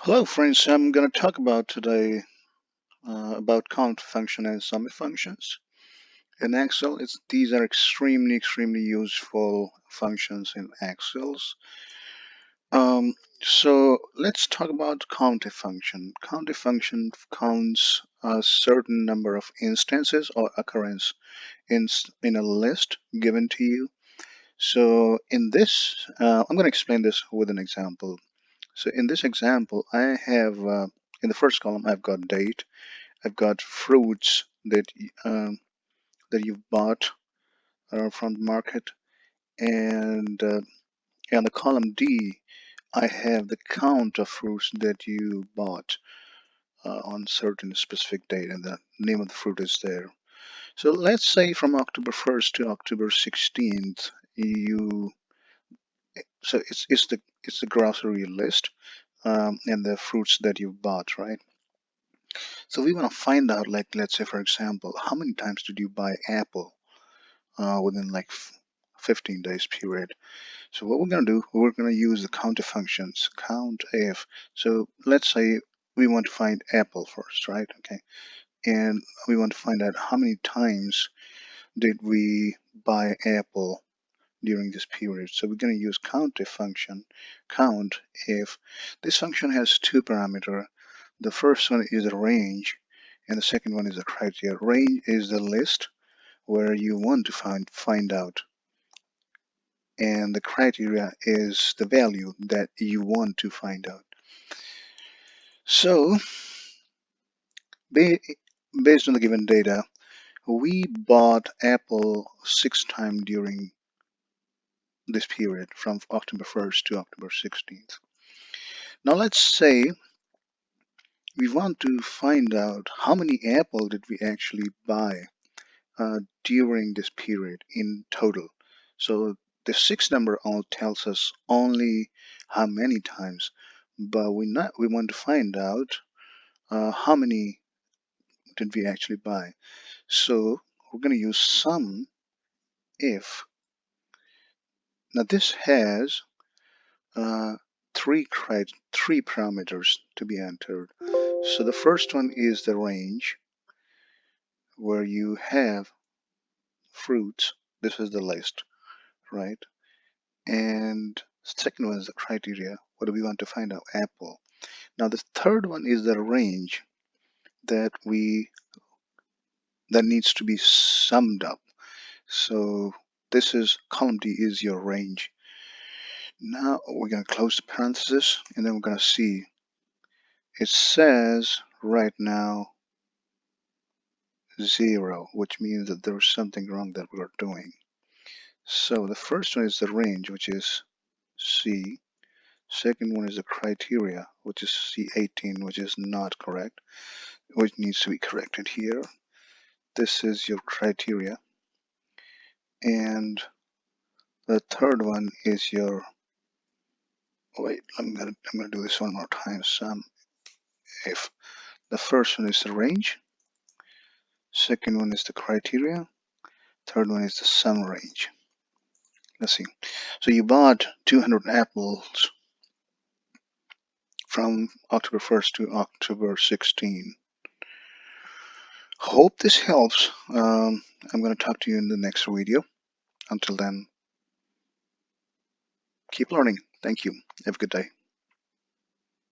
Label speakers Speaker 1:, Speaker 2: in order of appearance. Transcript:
Speaker 1: Hello friends, I'm going to talk about today about count function and sum functions. In Excel, these are extremely useful functions in Excels. So let's talk about Countif function. Countif function counts a certain number of instances or occurrence in a list given to you. So in this, I'm going to explain this with an example. So in this example, I have in the first column I've got date. I've got fruits that you've bought from the market, and on the column D, I have the count of fruits that you bought on certain specific date, and the name of the fruit is there. So let's say from October 1st to October 16th, you so it's the grocery list and the fruits that you bought, right? So we want to find out, like, let's say, for example, how many times did you buy apple within like 15 days period. So what we're going to do, we're going to use the counter functions, count if. So let's say we want to find apple first, right? Okay. And we want to find out how many times did we buy apple during this period. So we're going to use count if function, count if. This function has two parameters. The first one is a range, and the second one is a criteria. Range is the list where you want to find out, and the criteria is the value that you want to find out. So based on the given data, we bought apple 6 times during this period from October 1st to October 16th. Now let's say we want to find out how many apple did we actually buy during this period in total. So the six number all tells us only how many times, but we want to find out how many did we actually buy. So we're going to use sum if. Now this has uh, three parameters to be entered. So the first one is the range, where you have fruits. This is the list, right? And second one is the criteria. What do we want to find out? Apple. Now the third one is the range that needs to be summed up. So this is column D is your range. Now we're going to close the parenthesis, and then we're going to see it says right now 0, which means that there's something wrong that we're doing. So the first one is the range, which is C. Second one is the criteria, which is C18, which is not correct, which needs to be corrected here. This is your criteria. And the third one is your, wait, I'm gonna do this one more time. Sum if. The first one is the range, second one is the criteria, third one is the sum range. Let's see. So you bought 200 apples from October 1st to October 16th. Hope this helps. I'm going to talk to you in the next video. Until then, keep learning. Thank you. Have a good day.